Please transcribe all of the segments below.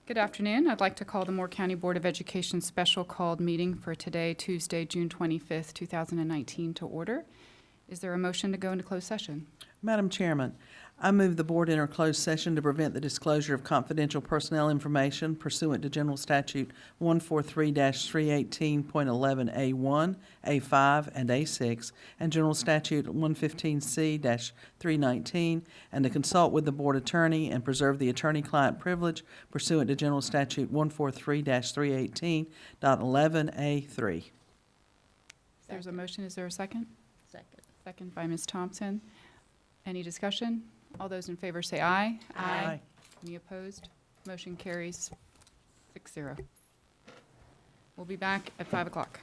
Good afternoon. I'd like to call the Moore County Board of Education special called meeting for today, Tuesday, June 25th, 2019, to order. Is there a motion to go into closed session? Madam Chairman, I move the board enter closed session to prevent the disclosure of confidential personnel information pursuant to General Statute 143-318.11A1, A5, and A6, and General Statute 115C-319, and to consult with the board attorney and preserve the attorney-client privilege pursuant to General Statute 143-318.11A3. If there's a motion, is there a second? Second. Second by Ms. Thompson. Any discussion? All those in favor say aye. Aye. Any opposed? Motion carries 6-0. We'll be back at 5 o'clock.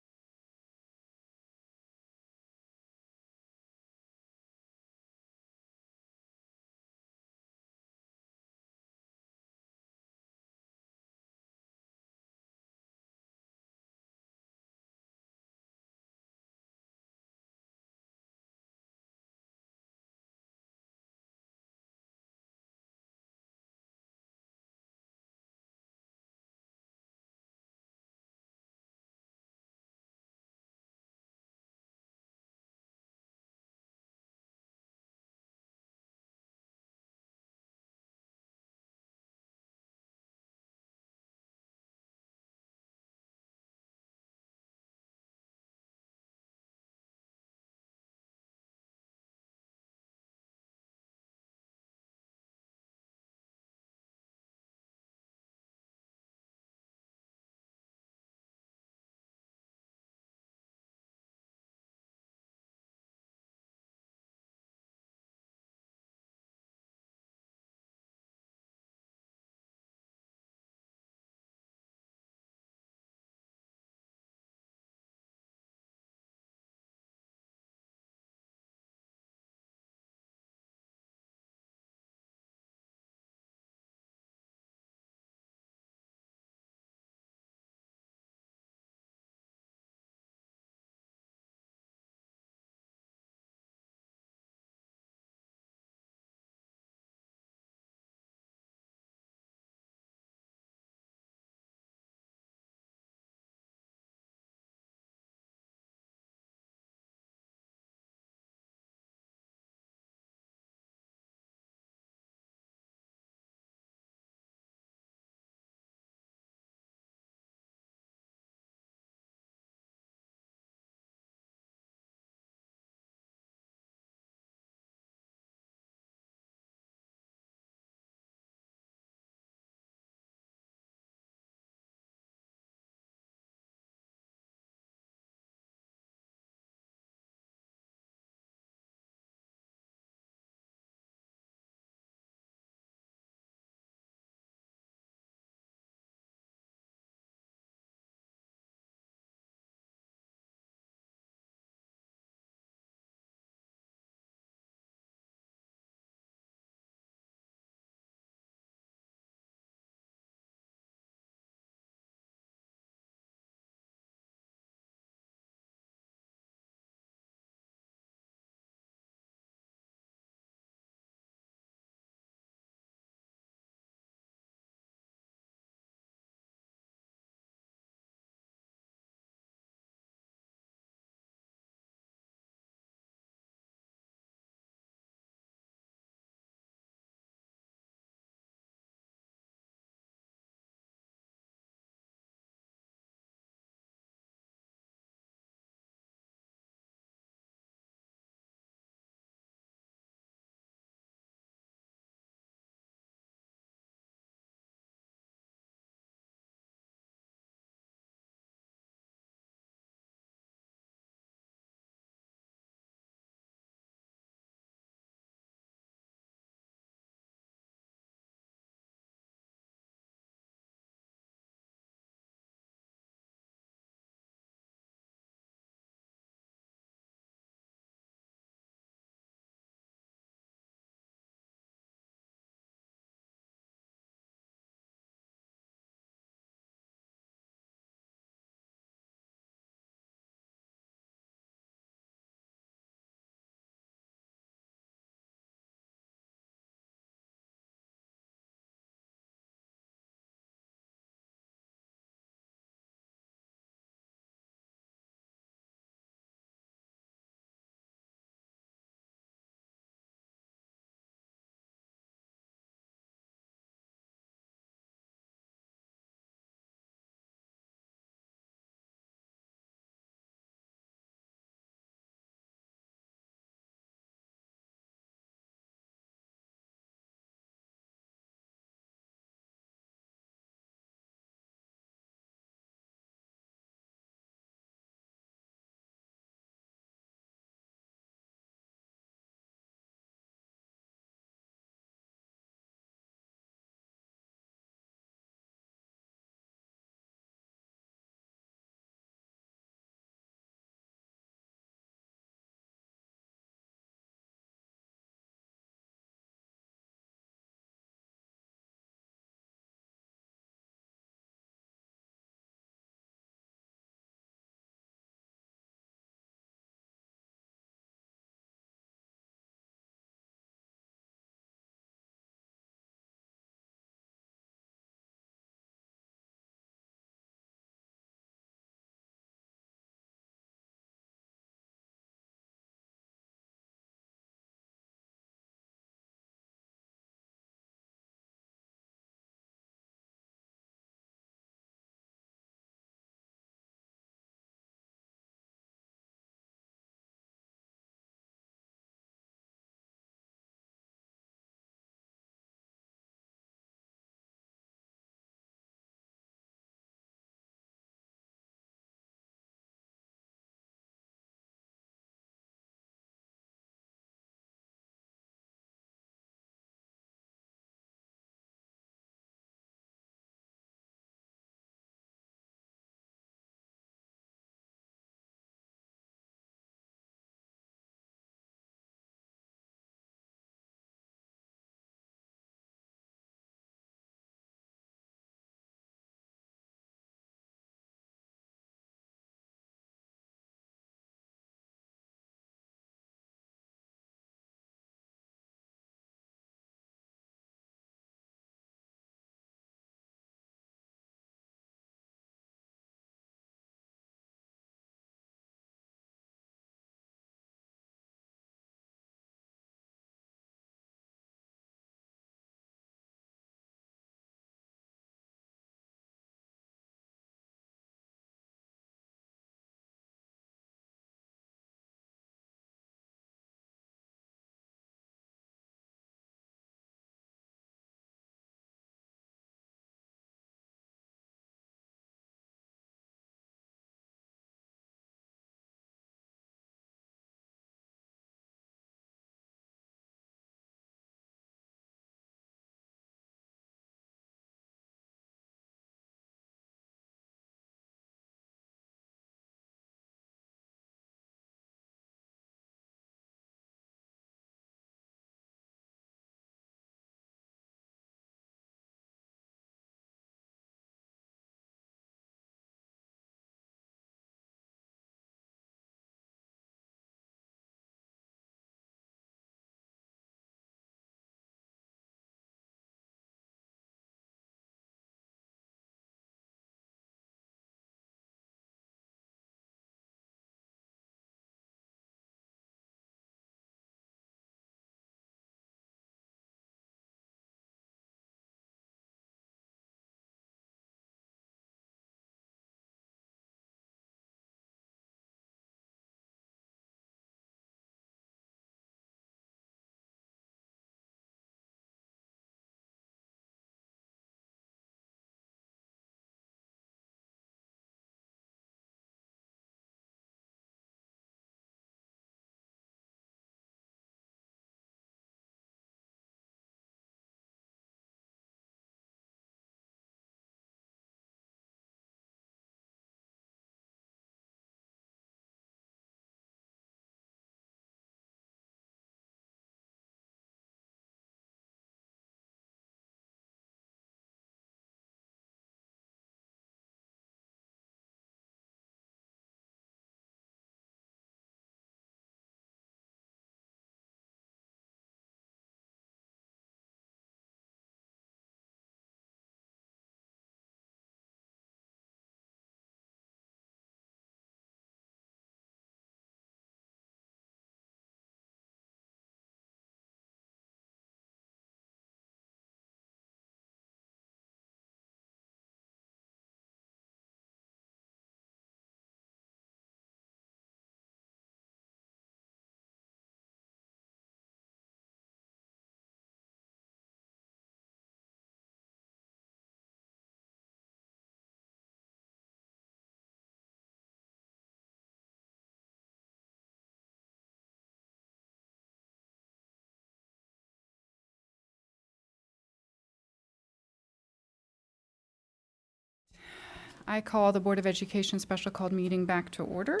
I call the Board of Education special called meeting back to order.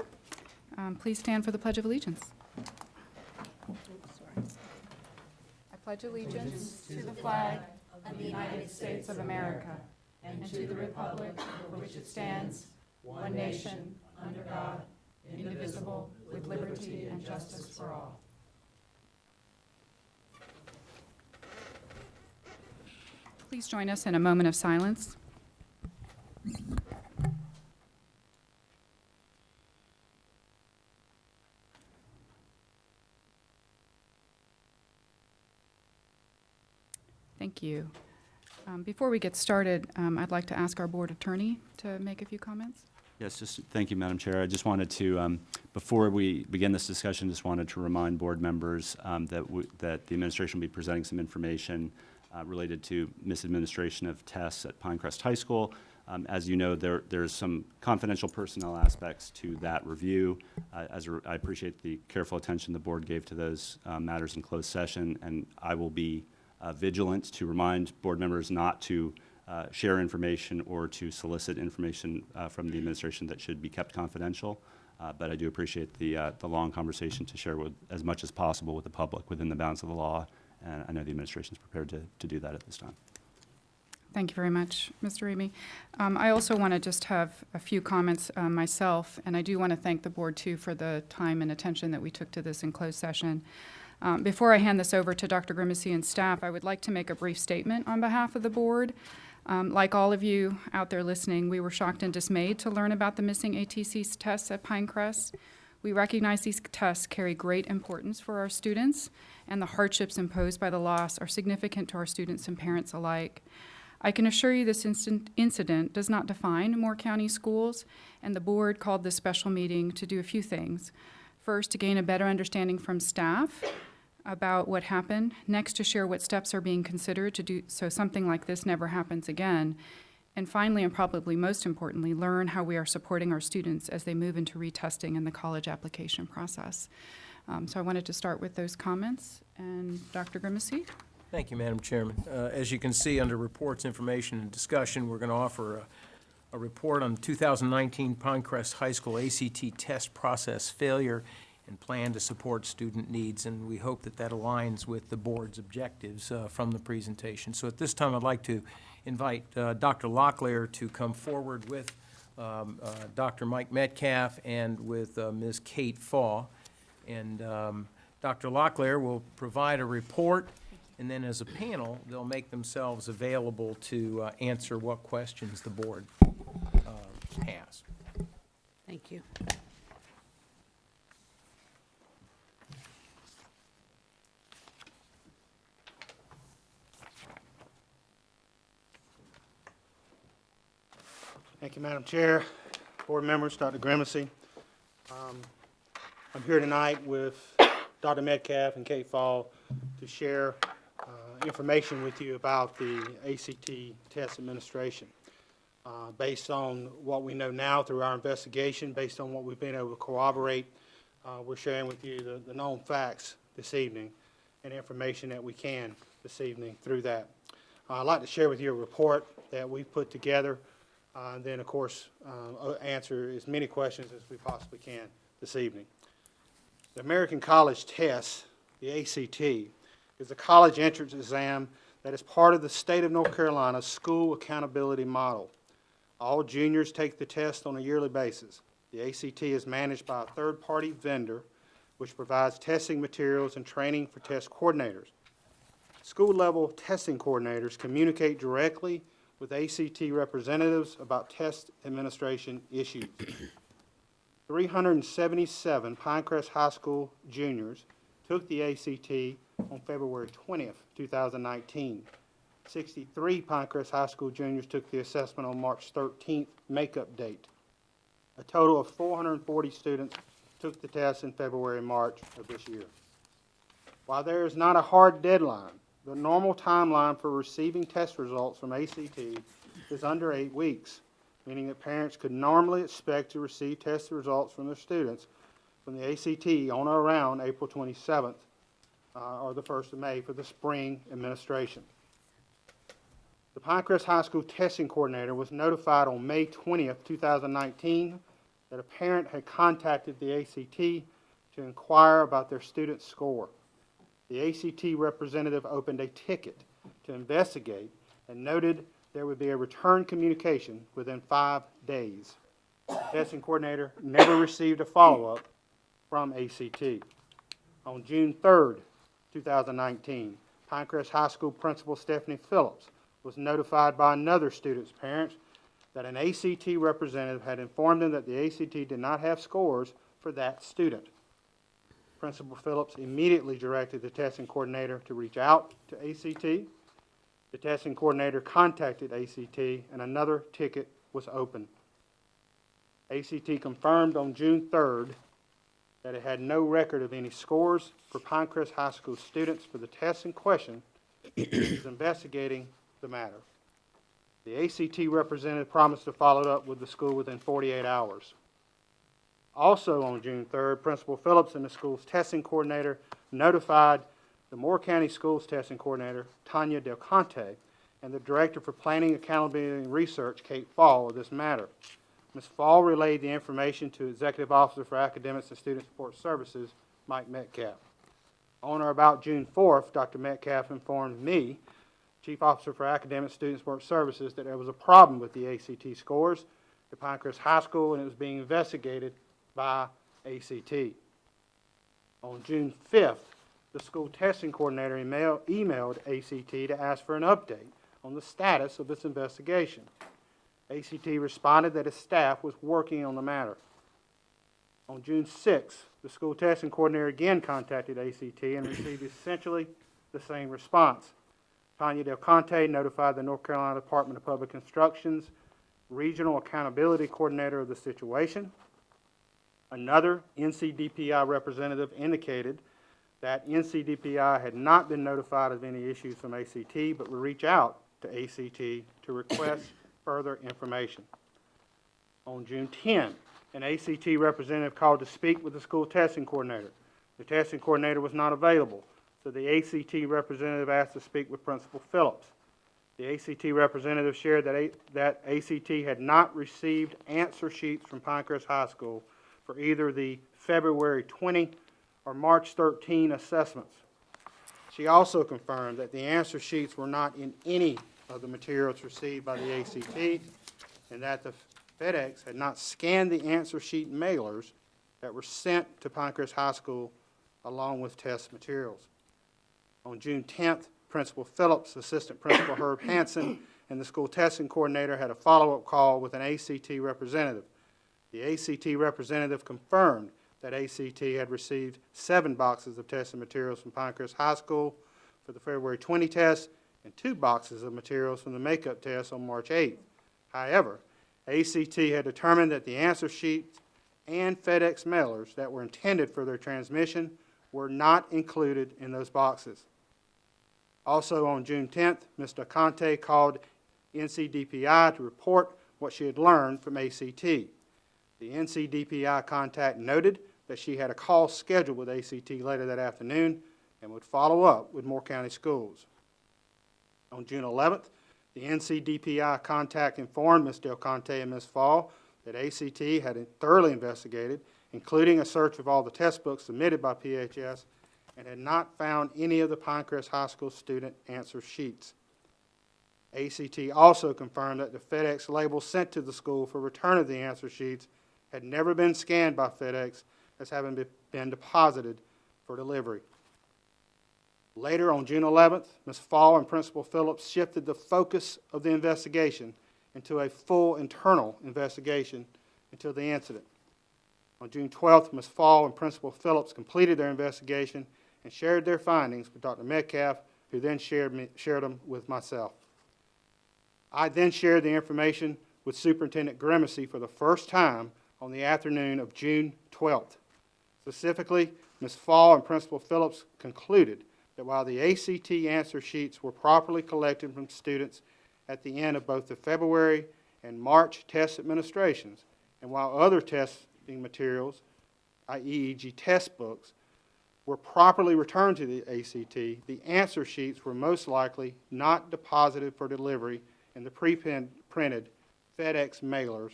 Please stand for the Pledge of Allegiance. I pledge allegiance to the flag of the United States of America and to the republic for which it stands, one nation, under God, indivisible, with liberty and justice for all. Please join us in a moment of silence. Thank you. Before we get started, I'd like to ask our board attorney to make a few comments. Yes, thank you, Madam Chair. I just wanted to, before we begin this discussion, just wanted to remind board members that the administration will be presenting some information related to misadministration of tests at Pinecrest High School. As you know, there's some confidential personnel aspects to that review. I appreciate the careful attention the board gave to those matters in closed session, and I will be vigilant to remind board members not to share information or to solicit information from the administration that should be kept confidential. But I do appreciate the long conversation to share with as much as possible with the public within the bounds of the law, and I know the administration is prepared to do that at this time. Thank you very much, Mr. Ramey. I also want to just have a few comments myself, and I do want to thank the board, too, for the time and attention that we took to this in closed session. Before I hand this over to Dr. Grimacy and staff, I would like to make a brief statement on behalf of the board. Like all of you out there listening, we were shocked and dismayed to learn about the missing ATC tests at Pinecrest. We recognize these tests carry great importance for our students, and the hardships imposed by the loss are significant to our students and parents alike. I can assure you this incident does not define Moore County schools, and the board called this special meeting to do a few things. First, to gain a better understanding from staff about what happened. Next, to share what steps are being considered to do so something like this never happens again. And finally, and probably most importantly, learn how we are supporting our students as they move into retesting in the college application process. So I wanted to start with those comments. And Dr. Grimacy? Thank you, Madam Chairman. As you can see under reports, information, and discussion, we're going to offer a report on the 2019 Pinecrest High School ACT test process failure and plan to support student needs, and we hope that that aligns with the board's objectives from the presentation. So at this time, I'd like to invite Dr. Locklear to come forward with Dr. Mike Metcalf and with Ms. Kate Faw. And Dr. Locklear will provide a report, and then as a panel, they'll make themselves available to answer what questions the board has. Thank you. Thank you, Madam Chair, board members, Dr. Grimacy. I'm here tonight with Dr. Metcalf and Kate Fall to share information with you about the ACT test administration. Based on what we know now through our investigation, based on what we've been able to corroborate, we're sharing with you the known facts this evening and information that we can this evening through that. I'd like to share with you a report that we've put together, and then, of course, answer as many questions as we possibly can this evening. The American College Test, the ACT, is a college entrance exam that is part of the state of North Carolina's school accountability model. All juniors take the test on a yearly basis. The ACT is managed by a third-party vendor which provides testing materials and training for test coordinators. School-level testing coordinators communicate directly with ACT representatives about test administration issues. 377 Pinecrest High School juniors took the ACT on February 20th, 2019. 63 Pinecrest High School juniors took the assessment on March 13th, makeup date. A total of 440 students took the test in February and March of this year. While there is not a hard deadline, the normal timeline for receiving test results from ACT is under 8 weeks, meaning that parents could normally expect to receive test results from their students from the ACT on or around April 27th or the 1st of May for the spring administration. The Pinecrest High School testing coordinator was notified on May 20th, 2019, that a parent had contacted the ACT to inquire about their student's score. The ACT representative opened a ticket to investigate and noted there would be a return communication within 5 days. The testing coordinator never received a follow-up from ACT. On June 3rd, 2019, Pinecrest High School Principal Stephanie Phillips was notified by another student's parents that an ACT representative had informed them that the ACT did not have scores for that student. Principal Phillips immediately directed the testing coordinator to reach out to ACT. The testing coordinator contacted ACT, and another ticket was opened. ACT confirmed on June 3rd that it had no record of any scores for Pinecrest High School students for the tests in question and is investigating the matter. The ACT representative promised to follow up with the school within 48 hours. Also on June 3rd, Principal Phillips and the school's testing coordinator notified the Moore County Schools testing coordinator, Tanya Del Conte, and the Director for Planning, Accountability, and Research, Kate Fall, of this matter. Ms. Fall relayed the information to Executive Officer for Academics and Student Support Services, Mike Metcalf. On or about June 4th, Dr. Metcalf informed me, Chief Officer for Academics and Student Support Services, that there was a problem with the ACT scores at Pinecrest High School, and it was being investigated by ACT. On June 5th, the school testing coordinator emailed ACT to ask for an update on the status of its investigation. ACT responded that its staff was working on the matter. On June 6th, the school testing coordinator again contacted ACT and received essentially the same response. Tanya Del Conte notified the North Carolina Department of Public Instruction's Regional Accountability Coordinator of the situation. Another NCDPI representative indicated that NCDPI had not been notified of any issues from ACT, but would reach out to ACT to request further information. On June 10, an ACT representative called to speak with the school testing coordinator. The testing coordinator was not available, so the ACT representative asked to speak with Principal Phillips. The ACT representative shared that ACT had not received answer sheets from Pinecrest High School for either the February 20 or March 13 assessments. She also confirmed that the answer sheets were not in any of the materials received by the ACT, and that the FedEx had not scanned the answer sheet mailers that were sent to Pinecrest High School along with test materials. On June 10th, Principal Phillips, Assistant Principal Herb Hansen, and the school testing coordinator had a follow-up call with an ACT representative. The ACT representative confirmed that ACT had received 7 boxes of testing materials from Pinecrest High School for the February 20 test and 2 boxes of materials from the makeup test on March 8th. However, ACT had determined that the answer sheets and FedEx mailers that were intended for their transmission were not included in those boxes. Also on June 10th, Mr. Conte called NCDPI to report what she had learned from ACT. The NCDPI contact noted that she had a call scheduled with ACT later that afternoon and would follow up with Moore County Schools. On June 11th, the NCDPI contact informed Ms. Del Conte and Ms. Fall that ACT had thoroughly investigated, including a search of all the test books submitted by PHS, and had not found any of the Pinecrest High School student answer sheets. ACT also confirmed that the FedEx label sent to the school for return of the answer sheets had never been scanned by FedEx as having been deposited for delivery. Later on June 11th, Ms. Fall and Principal Phillips shifted the focus of the investigation into a full internal investigation until the incident. On June 12th, Ms. Fall and Principal Phillips completed their investigation and shared their findings with Dr. Metcalf, who then shared them with myself. I then shared the information with Superintendent Grimacy for the first time on the afternoon of June 12th. Specifically, Ms. Fall and Principal Phillips concluded that while the ACT answer sheets were properly collected from students at the end of both the February and March test administrations, and while other testing materials, i.e. EEG test books, were properly returned to the ACT, the answer sheets were most likely not deposited for delivery in the pre-printed FedEx mailers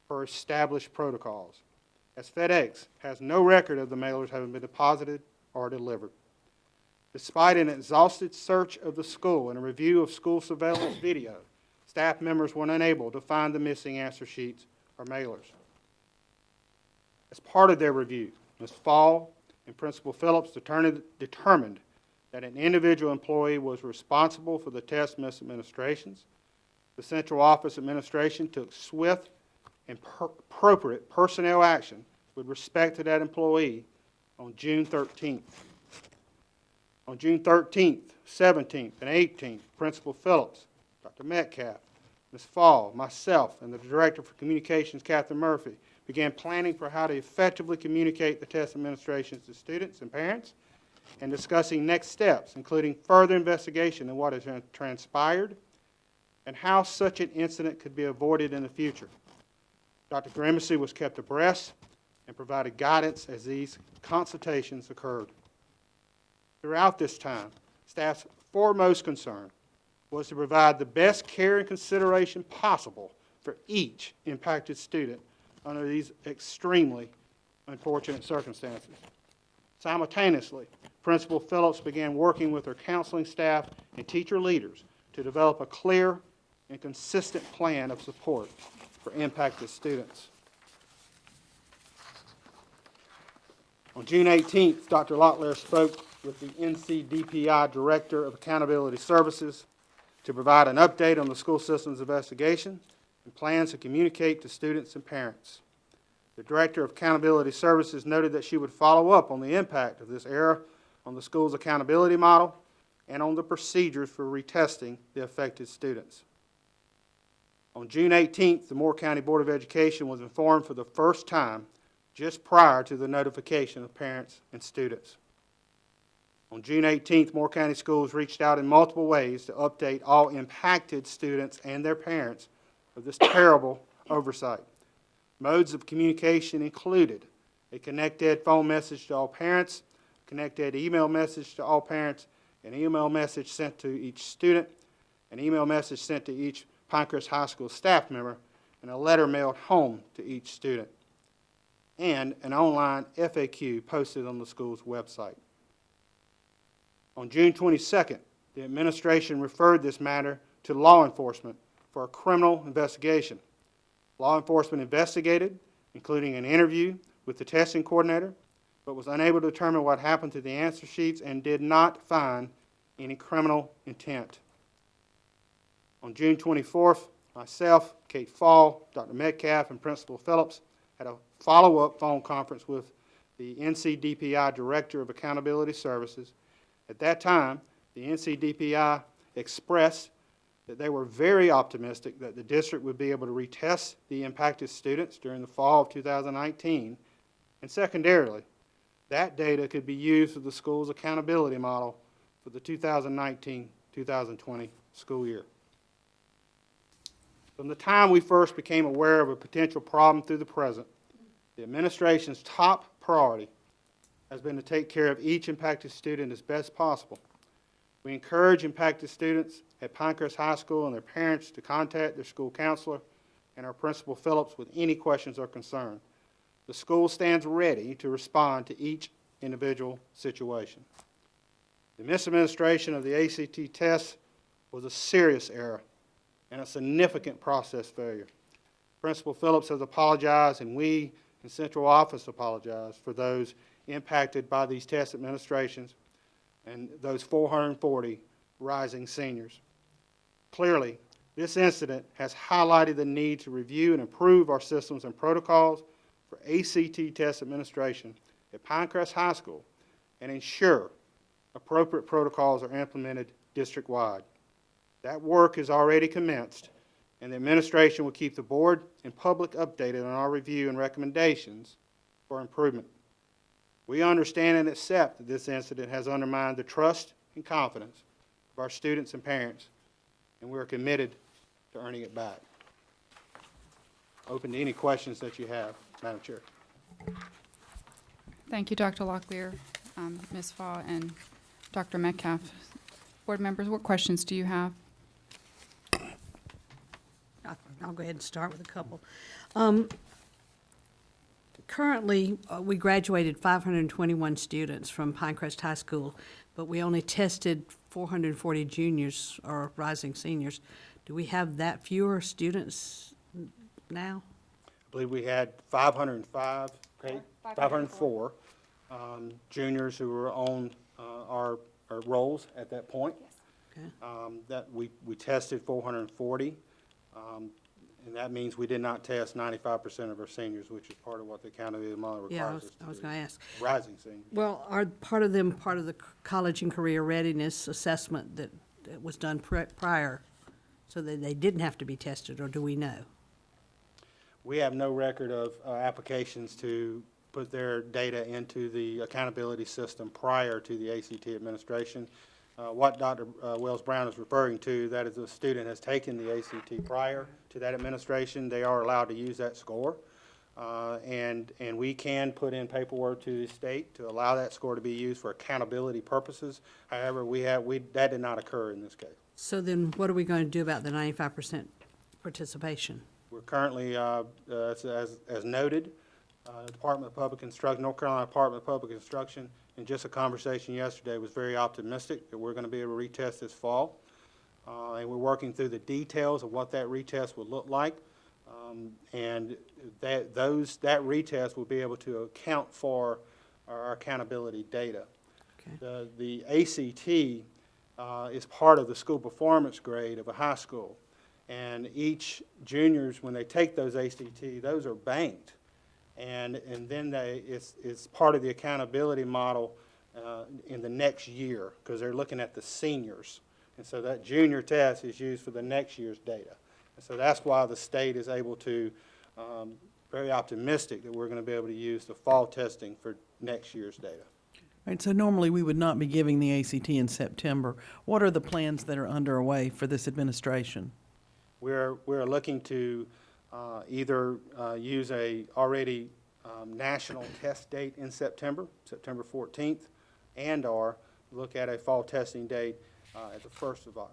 per established protocols, as FedEx has no record of the mailers having been deposited or delivered. Despite an exhaustive search of the school and a review of school surveillance video, staff members were unable to find the missing answer sheets or mailers. As part of their review, Ms. Fall and Principal Phillips determined that an individual employee was responsible for the test misadministrations. The Central Office Administration took swift and appropriate personnel action with respect to that employee on June 13th. On June 13th, 17th, and 18th, Principal Phillips, Dr. Metcalf, Ms. Fall, myself, and the Director for Communications, Catherine Murphy, began planning for how to effectively communicate the test administrations to students and parents, and discussing next steps, including further investigation into what has transpired and how such an incident could be avoided in the future. Dr. Grimsey was kept abreast and provided guidance as these consultations occurred. Throughout this time, staff's foremost concern was to provide the best care and consideration possible for each impacted student under these extremely unfortunate circumstances. Simultaneously, Principal Phillips began working with her counseling staff and teacher leaders to develop a clear and consistent plan of support for impacted students. On June 18th, Dr. Locklear spoke with the NCDPI Director of Accountability Services to provide an update on the school system's investigation and plans to communicate to students and parents. The Director of Accountability Services noted that she would follow up on the impact of this error on the school's accountability model and on the procedures for retesting the affected students. On June 18th, the Moore County Board of Education was informed for the first time just prior to the notification of parents and students. On June 18th, Moore County Schools reached out in multiple ways to update all impacted students and their parents of this terrible oversight. Modes of communication included a ConnectEd phone message to all parents, ConnectEd email message to all parents, an email message sent to each student, an email message sent to each Pinecrest High School staff member, and a letter mailed home to each student, and an online FAQ posted on the school's website. On June 22nd, the administration referred this matter to law enforcement for a criminal investigation. Law enforcement investigated, including an interview with the testing coordinator, but was unable to determine what happened to the answer sheets and did not find any criminal intent. On June 24th, myself, Kate Fall, Dr. Metcalf, and Principal Phillips had a follow-up phone conference with the NCDPI Director of Accountability Services. At that time, the NCDPI expressed that they were very optimistic that the district would be able to retest the impacted students during the fall of 2019, and secondarily, that data could be used for the school's accountability model for the 2019-2020 school year. From the time we first became aware of a potential problem through the present, the administration's top priority has been to take care of each impacted student as best possible. We encourage impacted students at Pinecrest High School and their parents to contact their school counselor and our Principal Phillips with any questions or concern. The school stands ready to respond to each individual situation. The misadministration of the ACT test was a serious error and a significant process failure. Principal Phillips has apologized, and we in Central Office apologize for those impacted by these test administrations and those 440 rising seniors. Clearly, this incident has highlighted the need to review and improve our systems and protocols for ACT test administration at Pinecrest High School and ensure appropriate protocols are implemented district-wide. That work has already commenced, and the administration will keep the board and public updated on our review and recommendations for improvement. We understand and accept that this incident has undermined the trust and confidence of our students and parents, and we are committed to earning it back. Open to any questions that you have, Madam Chair. Thank you, Dr. Locklear. Ms. Faw and Dr. Metcalf. Board members, what questions do you have? I'll go ahead and start with a couple. Currently, we graduated 521 students from Pinecrest High School, but we only tested 440 juniors or rising seniors. Do we have that fewer students now? I believe we had 505, Kate? 504 juniors who were on our rolls at that point. Okay. That we tested 440, and that means we did not test 95% of our seniors, which is part of what the accountability model Yeah, requires us to do. I was going to ask. Rising seniors. Well, are part of them part of the college and career readiness assessment that was done prior, so that they didn't have to be tested, or do we know? We have no record of applications to put their data into the accountability system prior to the ACT administration. What Dr. Wells Brown is referring to, that is, a student has taken the ACT prior to that administration, they are allowed to use that score. And we can put in paperwork to the state to allow that score to be used for accountability purposes. However, that did not occur in this case. So then what are we going to do about the 95% participation? We're currently, as noted, Department of Public Instruction, North Carolina Department of Public Instruction, in just a conversation yesterday, was very optimistic that we're going to be able to retest this fall. And we're working through the details of what that retest would look like. And that retest will be able to account for our accountability data. Okay. The ACT is part of the school performance grade of a high school. And each juniors, when they take those ACT, those are banked. And then it's part of the accountability model in the next year, because they're looking at the seniors. And so that junior test is used for the next year's data. And so that's why the state is able to, very optimistic that we're going to be able to use the fall testing for next year's data. Right, so normally we would not be giving the ACT in September. What are the plans that are underway for this administration? We're looking to either use a already national test date in September 14th, and/or look at a fall testing date at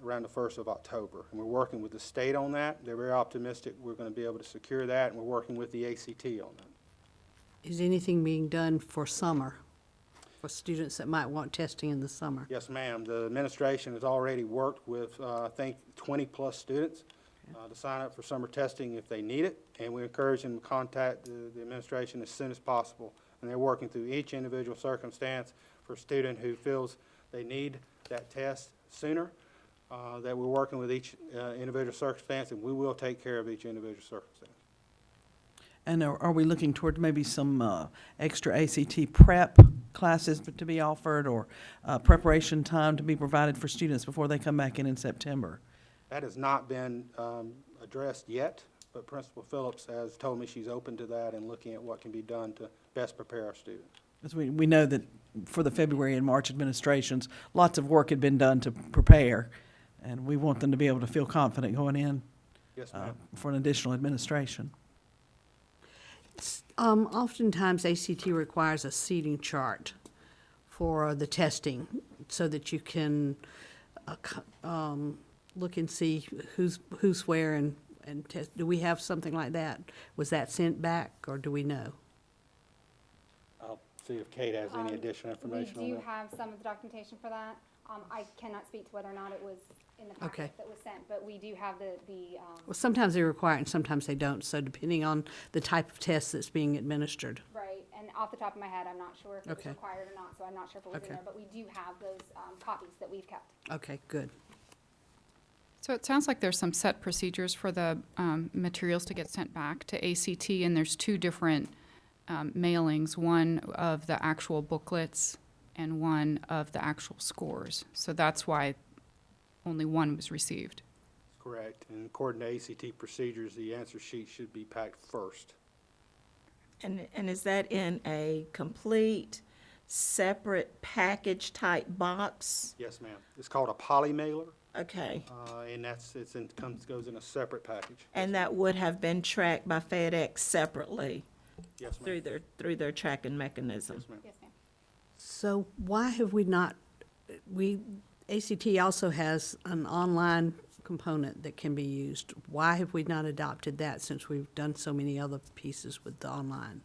around the 1st of October. And we're working with the state on that. They're very optimistic we're going to be able to secure that, and we're working with the ACT on that. Is anything being done for summer, for students that might want testing in the summer? Yes, ma'am. The administration has already worked with, I think, 20-plus students to sign up for summer testing if they need it, and we encourage them to contact the administration as soon as possible. And they're working through each individual circumstance for a student who feels they need that test sooner, that we're working with each individual circumstance, and we will take care of each individual circumstance. And are we looking toward maybe some extra ACT prep classes to be offered, or preparation time to be provided for students before they come back in September? That has not been addressed yet, but Principal Phillips has told me she's open to that and looking at what can be done to best prepare our students. Because we know that for the February and March administrations, lots of work had been done to prepare, and we want them to be able to feel confident going in Yes, ma'am. for an additional administration. Oftentimes ACT requires a seating chart for the testing so that you can look and see who's where and test. Do we have something like that? Was that sent back, or do we know? I'll see if Kate has any additional information on We do that. have some of the documentation for that. I cannot speak to whether or not it was in the Okay. packet that was sent, but we do have the Well, sometimes they require it and sometimes they don't, so depending on the type of test that's being administered. right, and off the top of my head, I'm not sure if it was Okay. required or not, so I'm not sure if it was in Okay. there, but we do have those copies that we've kept. Okay, good. So it sounds like there's some set procedures for the materials to get sent back to ACT, and there's two different mailings, one of the actual booklets and one of the actual scores. So that's why only one was received. Correct. And according to ACT procedures, the answer sheet should be packed first. And is that in a complete, separate package type box? Yes, ma'am. It's called a poly mailer, Okay. and goes in a separate package. And that would have been tracked by FedEx separately Yes, ma'am. through their tracking mechanism? Yes, ma'am. Yes, ma'am. So why have we not, ACT also has an online component that can be used. Why have we not adopted that since we've done so many other pieces with the online?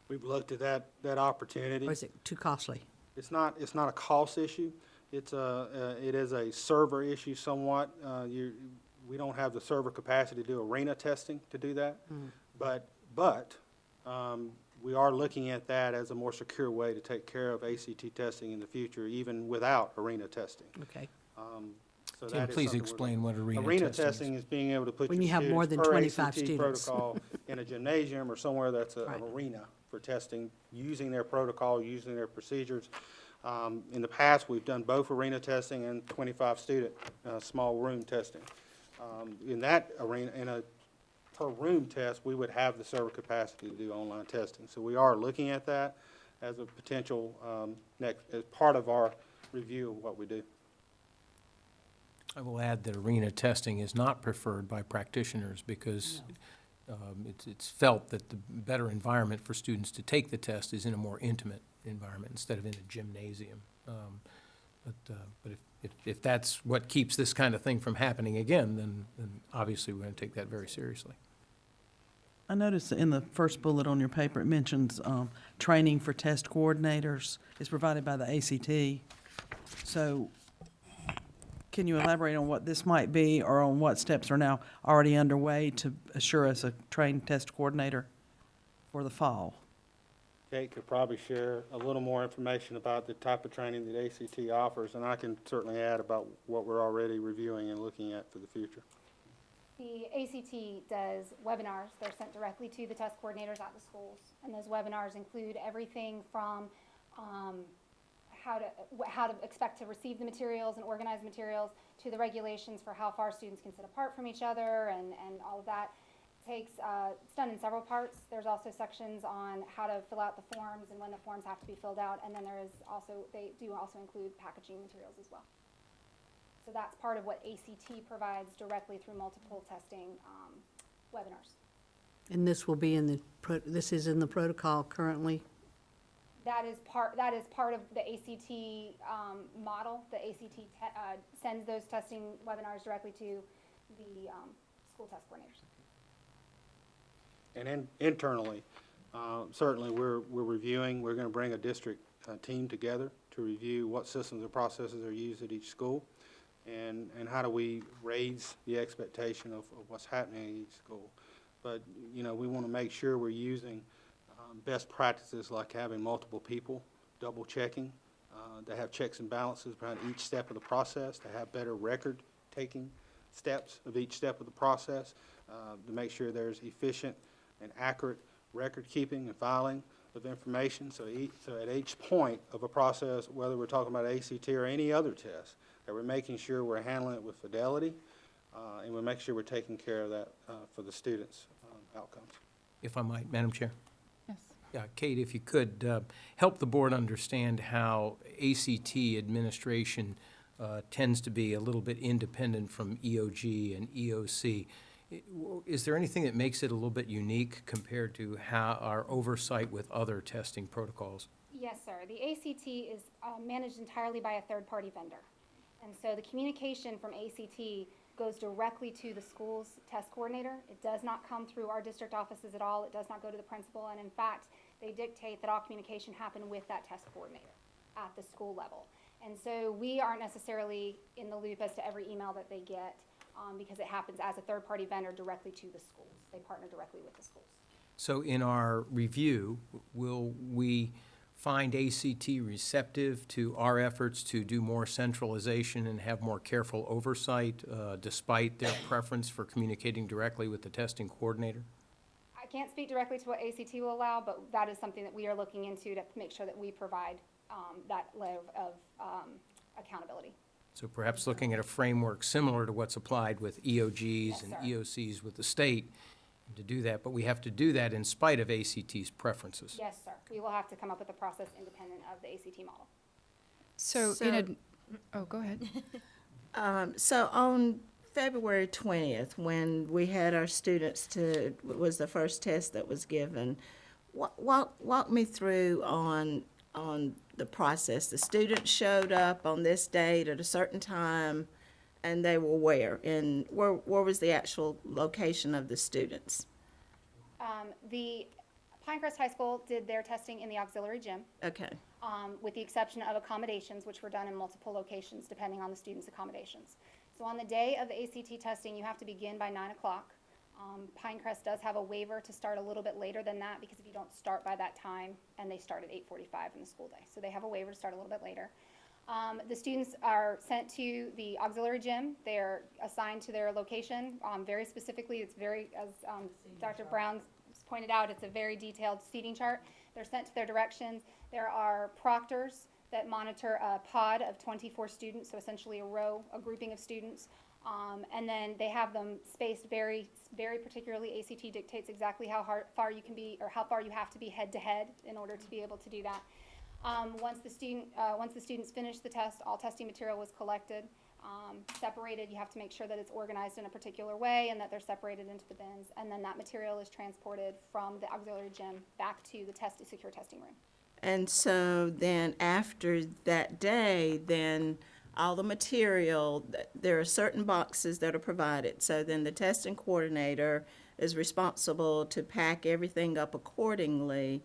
We've looked at that opportunity. Or is it too costly? It's not a cost issue. It is a server issue somewhat. We don't have the server capacity to do arena testing to do that. But we are looking at that as a more secure way to take care of ACT testing in the future, even without arena testing. Okay. So Tim, that is please something we're explain what Arena arena testing is. testing is being able to put When your you have more students than per 25 ACT students. protocol in a gymnasium or somewhere that's an Right. arena for testing, using their protocol, using their procedures. In the past, we've done both arena testing and 25-student small room testing. In that arena, in a per-room test, we would have the server capacity to do online testing. So we are looking at that as a potential as part of our review of what we do. I will add that arena testing is not preferred by practitioners because it's felt that the better environment for students to take the test is in a more intimate environment instead of in a gymnasium. But if that's what keeps this kind of thing from happening again, then obviously we're going to take that very seriously. I noticed in the first bullet on your paper, it mentions training for test coordinators is provided by the ACT. So can you elaborate on what this might be or on what steps are now already underway to assure us a trained test coordinator for the fall? Kate could probably share a little more information about the type of training that ACT offers, and I can certainly add about what we're already reviewing and looking at for the future. The ACT does webinars. They're sent directly to the test coordinators at the schools. And those webinars include everything from how to expect to receive the materials and organize materials to the regulations for how far students can sit apart from each other and all of that. It's done in several parts. There's also sections on how to fill out the forms and when the forms have to be filled out. And then they do also include packaging materials as well. So that's part of what ACT provides directly through multiple testing webinars. And this will be this is in the protocol currently? That is part of the ACT model. The ACT sends those testing webinars directly to the school test coordinators. And internally, certainly we're reviewing, we're going to bring a district team together to review what systems and processes are used at each school and how do we raise the expectation of what's happening at each school. But, we want to make sure we're using best practices like having multiple people, double checking, to have checks and balances behind each step of the process, to have better record-taking steps of each step of the process, to make sure there's efficient and accurate record-keeping and filing of information. So at each point of a process, whether we're talking about ACT or any other test, that we're making sure we're handling it with fidelity, and we make sure we're taking care of that for the students' outcomes. If I might, Madam Chair. Yes. Yeah, Kate, if you could, help the board understand how ACT administration tends to be a little bit independent from EOG and EOC. Is there anything that makes it a little bit unique compared to how our oversight with other testing protocols? Yes, sir. The ACT is managed entirely by a third-party vendor. And so the communication from ACT goes directly to the school's test coordinator. It does not come through our district offices at all. It does not go to the principal. And in fact, they dictate that all communication happen with that test coordinator at the school level. And so we aren't necessarily in the loop as to every email that they get because it happens as a third-party vendor directly to the schools. They partner directly with the schools. So in our review, will we find ACT receptive to our efforts to do more centralization and have more careful oversight despite their preference for communicating directly with the testing coordinator? I can't speak directly to what ACT will allow, but that is something that we are looking into to make sure that we provide that level of accountability. So perhaps looking at a framework similar to what's applied with EOGs Yes, and sir. EOCs with the state to do that, but we have to do that in spite of ACT's preferences. Yes, sir. We will have to come up with a process independent of the ACT model. So, oh, go ahead. So on February 20th, when we had our students was the first test that was given, walk me through on the process? The students showed up on this date at a certain time, and they were where? And where was the actual location of the students? The Pinecrest High School did their testing in the auxiliary gym, Okay, with the exception of accommodations, which were done in multiple locations depending on the students' accommodations. So on the day of the ACT testing, you have to begin by 9 o'clock. Pinecrest does have a waiver to start a little bit later than that, because if you don't start by that time, and they start at 8:45 in the school day. So they have a waiver to start a little bit later. The students are sent to the auxiliary gym. They're assigned to their location. Very specifically, it's very, as Dr. Brown pointed out, it's a very detailed seating chart. They're sent to their directions. There are proctors that monitor a pod of 24 students, so essentially a grouping of students. And then they have them spaced very, very particularly. ACT dictates exactly how far you can be, or how far you have to be head to head in order to be able to do that. Once the students finish the test, all testing material was collected, separated. You have to make sure that it's organized in a particular way and that they're separated into the bins. And then that material is transported from the auxiliary gym back to the secure testing room. and so then after that day, then all the material, there are certain boxes that are provided. So then the testing coordinator is responsible to pack everything up accordingly.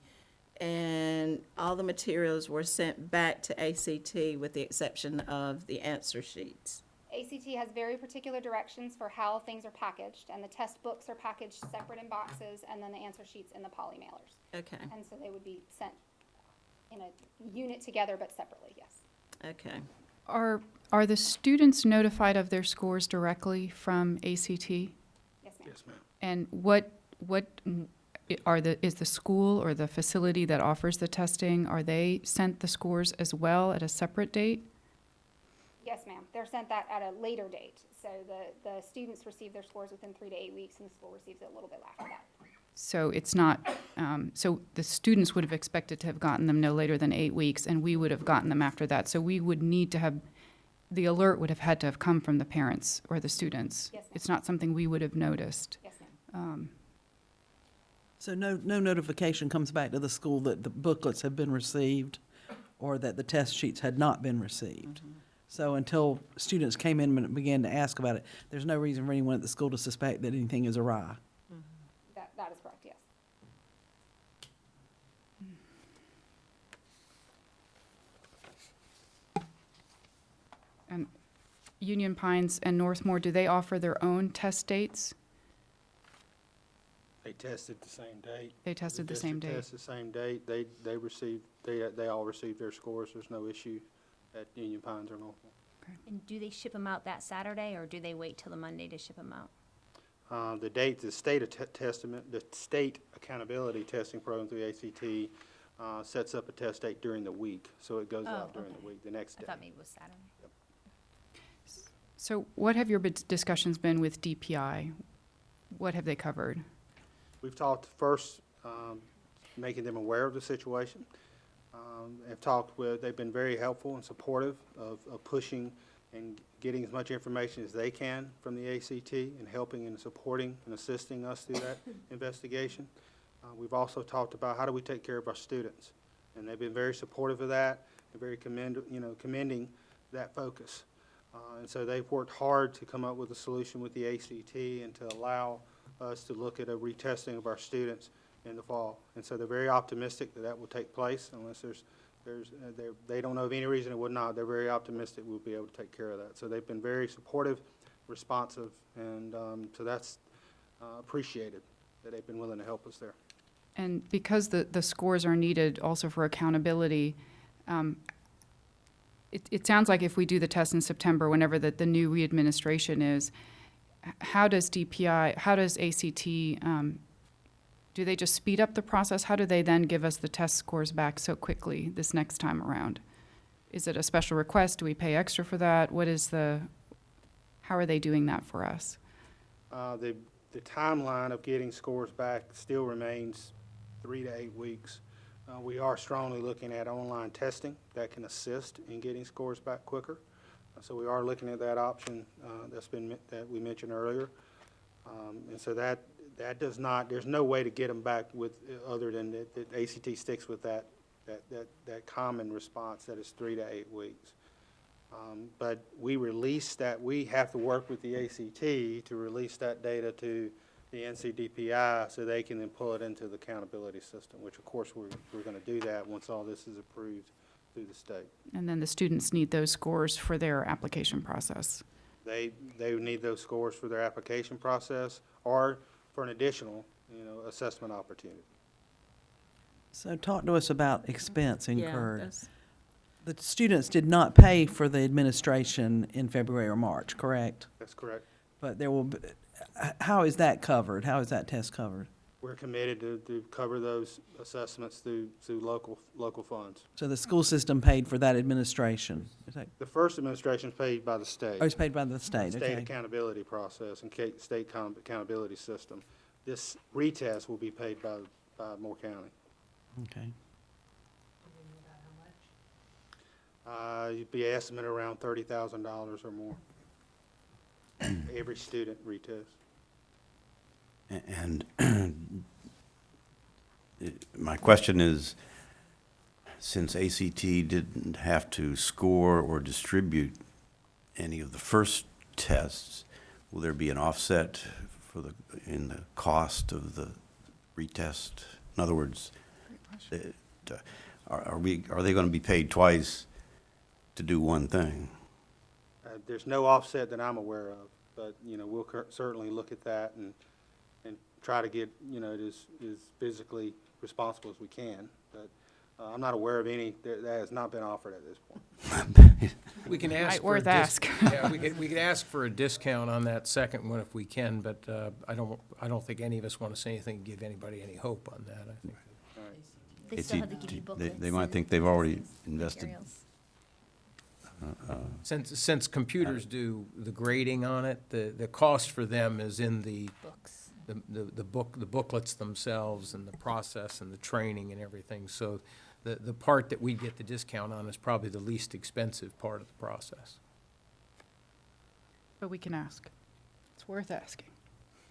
And all the materials were sent back to ACT with the exception of the answer sheets. ACT has very particular directions for how things are packaged, and the test books are packaged separate in boxes, and then the answer sheets in the poly mailers. Okay, And so they would be sent in a unit together, but separately, yes. okay. Are the students notified of their scores directly from ACT? Yes, ma'am. Yes, ma'am. And is the school or the facility that offers the testing, are they sent the scores as well at a separate date? Yes, ma'am. They're sent that at a later date. So the students receive their scores within 3 to 8 weeks, and the school receives it a little bit after that. So it's not, so the students would have expected to have gotten them no later than 8 weeks, and we would have gotten them after that. So we would need to have, the alert would have had to have come from the parents or the students. Yes, ma'am. It's not something we would have noticed. Yes, ma'am. So no notification comes back to the school that the booklets have been received or that the test sheets had not been received. So until students came in and began to ask about it, there's no reason for anyone at the school to suspect that anything is awry. That is correct, yes. And Union Pines and Northmore, do they offer their own test dates? They tested the same date. They tested the same district date? tested the same date. They received, they all received their scores. There's no issue at Union Pines or Norfolk. And do they ship them out that Saturday, or do they wait till the Monday to ship them out? The date, the state accountability testing program through ACT sets up a test date during the week, so it goes out Oh, during the okay. week, the next I day. thought maybe it was Saturday. So what have your discussions been with DPI? What have they covered? We've talked first, making them aware of the situation. Have talked with, they've been very helpful and supportive of pushing and getting as much information as they can from the ACT and helping and supporting and assisting us through that investigation. We've also talked about how do we take care of our students, and they've been very supportive of that and very commending that focus. And so they've worked hard to come up with a solution with the ACT and to allow us to look at a retesting of our students in the fall. And so they're very optimistic that that will take place unless they don't know of any reason it would not. They're very optimistic we'll be able to take care of that. So they've been very supportive, responsive, and so that's appreciated that they've been willing to help us there. And because the scores are needed also for accountability, it sounds like if we do the test in September, whenever the new re-administration is, how does DPI, how does ACT, do they just speed up the process? How do they then give us the test scores back so quickly this next time around? Is it a special request? Do we pay extra for that? How are they doing that for us? The timeline of getting scores back still remains 3 to 8 weeks. We are strongly looking at online testing that can assist in getting scores back quicker. So we are looking at that option that we mentioned earlier. And so that does not, there's no way to get them back with, other than that ACT sticks with that that common response that is 3 to 8 weeks. But we release that, we have to work with the ACT to release that data to the NCDPI so they can then pull it into the accountability system, which of course we're going to do that once all this is approved through the state. And then the students need those scores for their application process. They would need those scores for their application process or for an additional, assessment opportunity. So talk to us about expense Yeah, incurred. that's- The students did not pay for the administration in February or March, correct? That's correct. But there will be, how is that covered? How is that test covered? We're committed to cover those assessments through local funds. So the school system paid for that administration? Is that, The first administration is paid by the state. oh, it's paid by the state, State okay. accountability process and state accountability system. This retest will be paid by Moore County. Okay. You'd be estimate around $30,000 or more. Every student retest. And my question is, since ACT didn't have to score or distribute any of the first tests, will there be an offset in the cost of the retest? In other words, are they going to be paid twice to do one thing? There's no offset that I'm aware of, but, we'll certainly look at that and try to get, it as physically responsible as we can. But I'm not aware of any, that has not been offered at this point. We can ask Right, for a worth ask. Yeah, we could ask for a discount on that second one if we can, but I don't think any of us want to say anything and give anybody any hope on that, I think. They still have to give you booklets. They might and think they've already invested. materials. Since computers do the grading on it, the cost for them is in the Books. the booklets themselves and the process and the training and everything. So the part that we get the discount on is probably the least expensive part of the process. But we can ask. It's worth asking.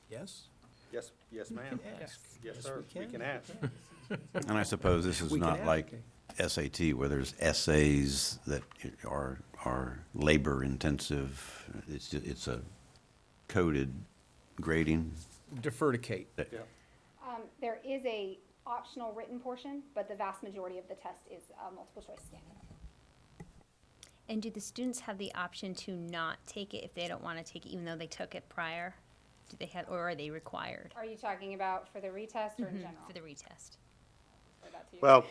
Yes? Yes, ma'am. We can ask. Yes, Yes, sir. we We can. can ask. And I suppose this is We can not like advocate. SAT, where there's essays that are labor-intensive. It's a coded grading. Defer to Kate. There is a optional written portion, but the vast majority of the test is multiple choice scanning. And do the students have the option to not take it if they don't want to take it, even though they took it prior? Do they have, or are they required? Are you talking about for the retest or in general? For the retest. Or that's who you're- Well,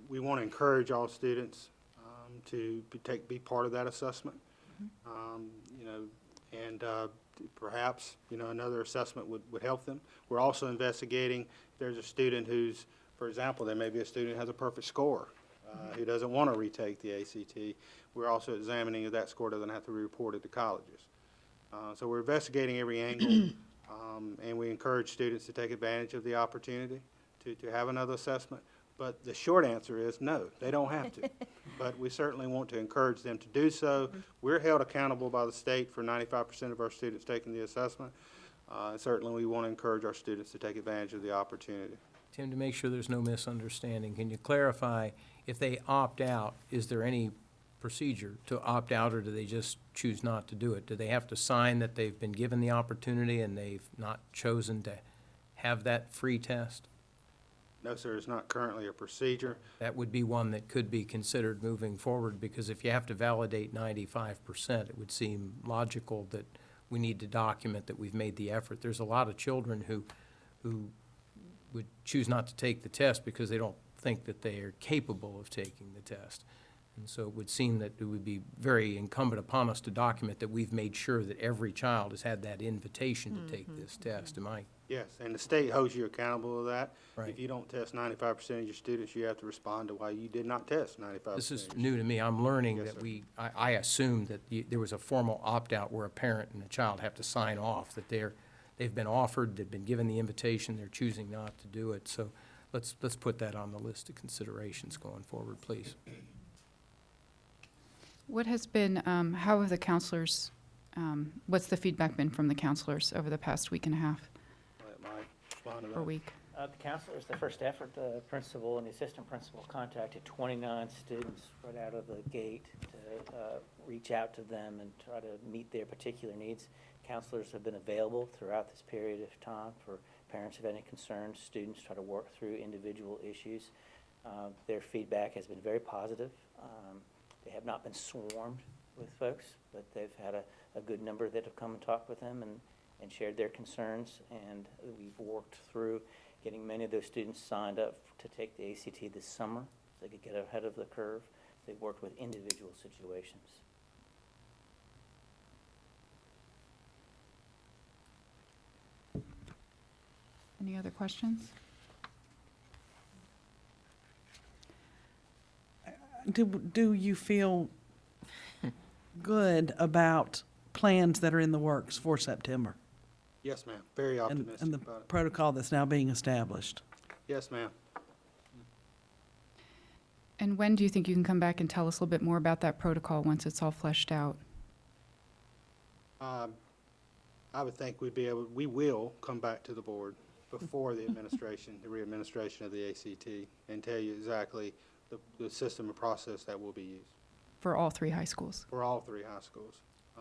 we want to encourage all students to be part of that assessment. And perhaps, another assessment would help them. We're also investigating, if there's a student who's, for example, there may be a student who has a perfect score, who doesn't want to retake the ACT. We're also examining if that score doesn't have to be reported to colleges. So we're investigating every angle, and we encourage students to take advantage of the opportunity to have another assessment. But the short answer is no, they don't have to. But we certainly want to encourage them to do so. We're held accountable by the state for 95% of our students taking the assessment. Certainly, we want to encourage our students to take advantage of the opportunity. Tim, to make sure there's no misunderstanding, can you clarify, if they opt out, is there any procedure to opt out, or do they just choose not to do it? Do they have to sign that they've been given the opportunity and they've not chosen to have that free test? No, sir, it's not currently a procedure. That would be one that could be considered moving forward, because if you have to validate 95%, it would seem logical that we need to document that we've made the effort. There's a lot of children who would choose not to take the test because they don't think that they are capable of taking the test. And so it would seem that it would be very incumbent upon us to document that we've made sure that every child has had that invitation to take this test. Am I? Yes, and the state holds you accountable to that. Right. If you don't test 95% of your students, you have to respond to why you did not test 95%. This is new to me. I'm learning Yes, that sir. I assumed that there was a formal opt-out where a parent and a child have to sign off, that they've been offered, they've been given the invitation, they're choosing not to do it. So let's put that on the list of considerations going forward, please. What has been, how have the counselors, what's the feedback been from the counselors over the past week and a half? Let Mike. respond to per that. week? The counselors, the first effort, the principal and the assistant principal contacted 29 students right out of the gate to reach out to them and try to meet their particular needs. Counselors have been available throughout this period of time for parents who have any concerns, students try to work through individual issues. Their feedback has been very positive. They have not been swarmed with folks, but they've had a good number that have come and talked with them and shared their concerns, and we've worked through getting many of those students signed up to take the ACT this summer so they could get ahead of the curve. They've worked with individual situations. Any other questions? Do you feel good about plans that are in the works for September? Yes, ma'am. Very And optimistic the about it. protocol that's now being established? Yes, ma'am. And when do you think you can come back and tell us a little bit more about that protocol once it's all fleshed out? I would think we will come back to the board before the administration, the re-administration of the ACT, and tell you exactly the system and process that will be used For all 3 high schools? for all 3 high schools.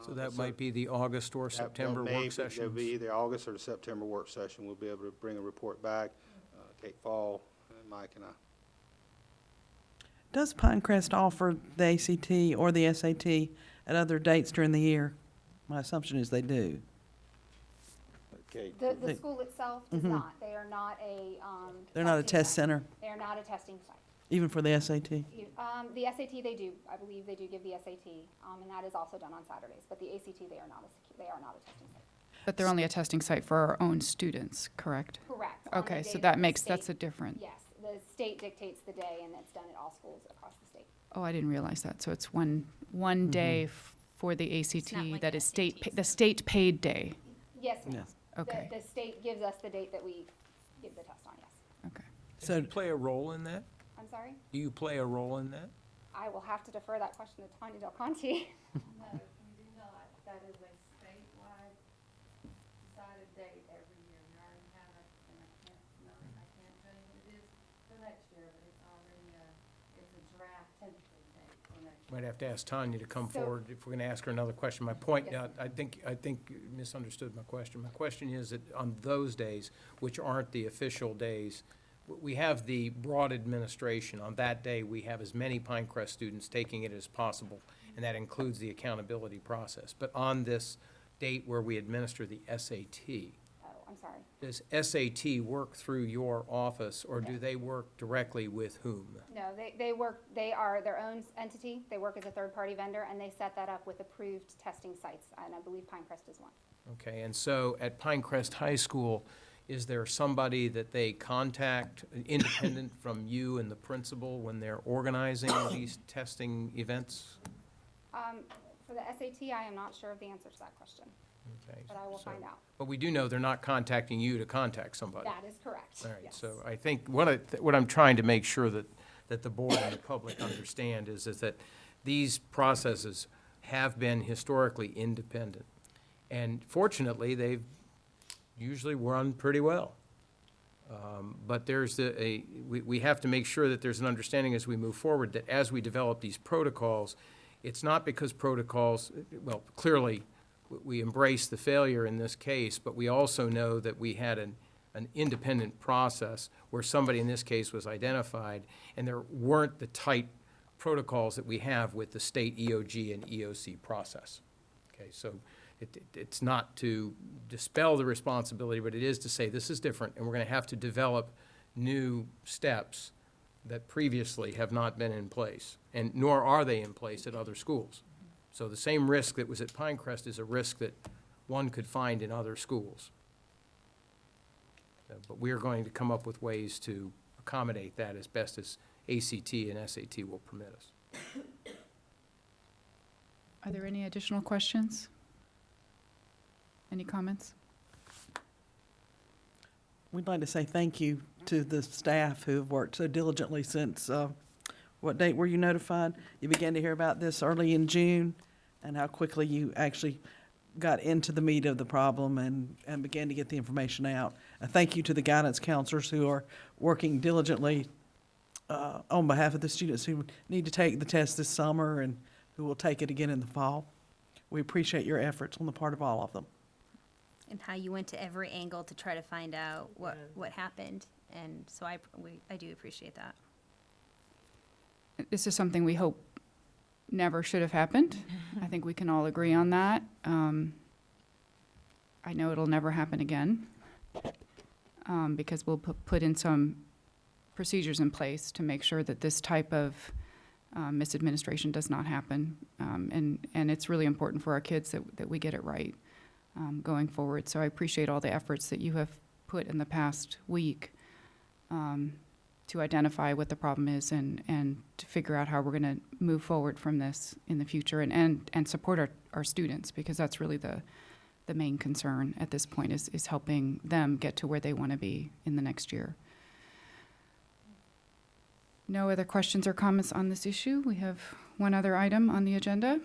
So that might be the August or September work There'll sessions. be either August or the September work session. We'll be able to bring a report back, Kate Fall, and Mike and I. Does Pinecrest offer the ACT or the SAT at other dates during the year? My assumption is they do. Kate? The They- school itself does not. They are not a, They're not a testing test site. center, They are not a testing site. even for the SAT? The SAT, they do. I believe they do give the SAT, and that is also done on Saturdays. But the ACT, they are not a testing site. But they're only a testing site for our own students, correct? Correct. On the Okay, day so that the makes, that's a state- different, Yes, the state dictates the day, and it's done at all schools across the state. oh, I didn't realize that. So it's one day for the not ACT like that is SATs. the state paid day. Yes, ma'am. Yes. Okay, The state gives us the date that we give the test on, yes. okay. Do So you play a role in that? I'm sorry? Do you play a role in that? I will have to defer that question to Tanya Del Conte. No, we do not. That is a statewide decided date every year. We already have it, and I can't tell you what it is for next year, but it's already it's a draft tentative date for next year. Might have to ask Tanya to come So- forward if we're going to ask her another question. My point, Yes. I think you misunderstood my question. My question is that on those days, which aren't the official days, we have the broad administration. On that day, we have as many Pinecrest students taking it as possible, and that includes the accountability process. But on this date where we administer the SAT, Oh, I'm sorry. does SAT work through your office, or do they work directly with whom? No, they are their own entity. They work as a third-party vendor, and they set that up with approved testing sites, and I believe Pinecrest is one. Okay, and so at Pinecrest High School, is there somebody that they contact, independent from you and the principal, when they're organizing these testing events? For the SAT, I am not sure of the answer to that question, Okay, but I will so- find out. But we do know they're not contacting you to contact somebody. That is correct. All right, Yes. so I think what I'm trying to make sure that the board and the public understand is that these processes have been historically independent. And fortunately, they've usually run pretty well. But there's we have to make sure that there's an understanding as we move forward, that as we develop these protocols, it's not because protocols, well, clearly, we embrace the failure in this case, but we also know that we had an independent process where somebody in this case was identified, and there weren't the tight protocols that we have with the state EOG and EOC process. Okay, so it's not to dispel the responsibility, but it is to say this is different, and we're going to have to develop new steps that previously have not been in place, and nor are they in place at other schools. So the same risk that was at Pinecrest is a risk that one could find in other schools. But we are going to come up with ways to accommodate that as best as ACT and SAT will permit us. Are there any additional questions? Any comments? We'd like to say thank you to the staff who have worked so diligently since, what date were you notified? You began to hear about this early in June, and how quickly you actually got into the meat of the problem and began to get the information out. Thank you to the guidance counselors who are working diligently on behalf of the students who need to take the test this summer and who will take it again in the fall. We appreciate your efforts on the part of all of them. And how you went to every angle to try to find out what happened. And so I do appreciate that. This is something we hope never should have happened. I think we can all agree on that. I know it'll never happen again, because we'll put in some procedures in place to make sure that this type of misadministration does not happen. And it's really important for our kids that we get it right going forward. So I appreciate all the efforts that you have put in the past week to identify what the problem is and to figure out how we're going to move forward from this in the future and support our students, because that's really the main concern at this point is helping them get to where they want to be in the next year. No other questions or comments on this issue. We have one other item on the agenda.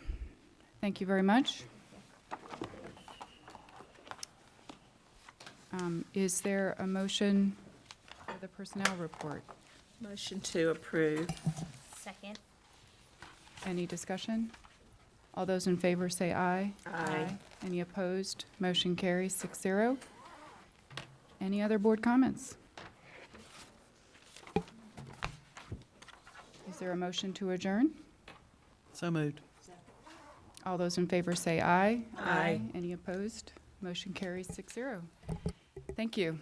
Thank you very much. Is there a motion for the personnel report? Motion to approve. Second. Any discussion? All those in favor say aye. Aye. Any opposed? Motion carries 6-0. Any other board comments? Is there a motion to adjourn? So moved. All those in favor say aye. Aye. Any opposed? Motion carries 6-0. Thank you.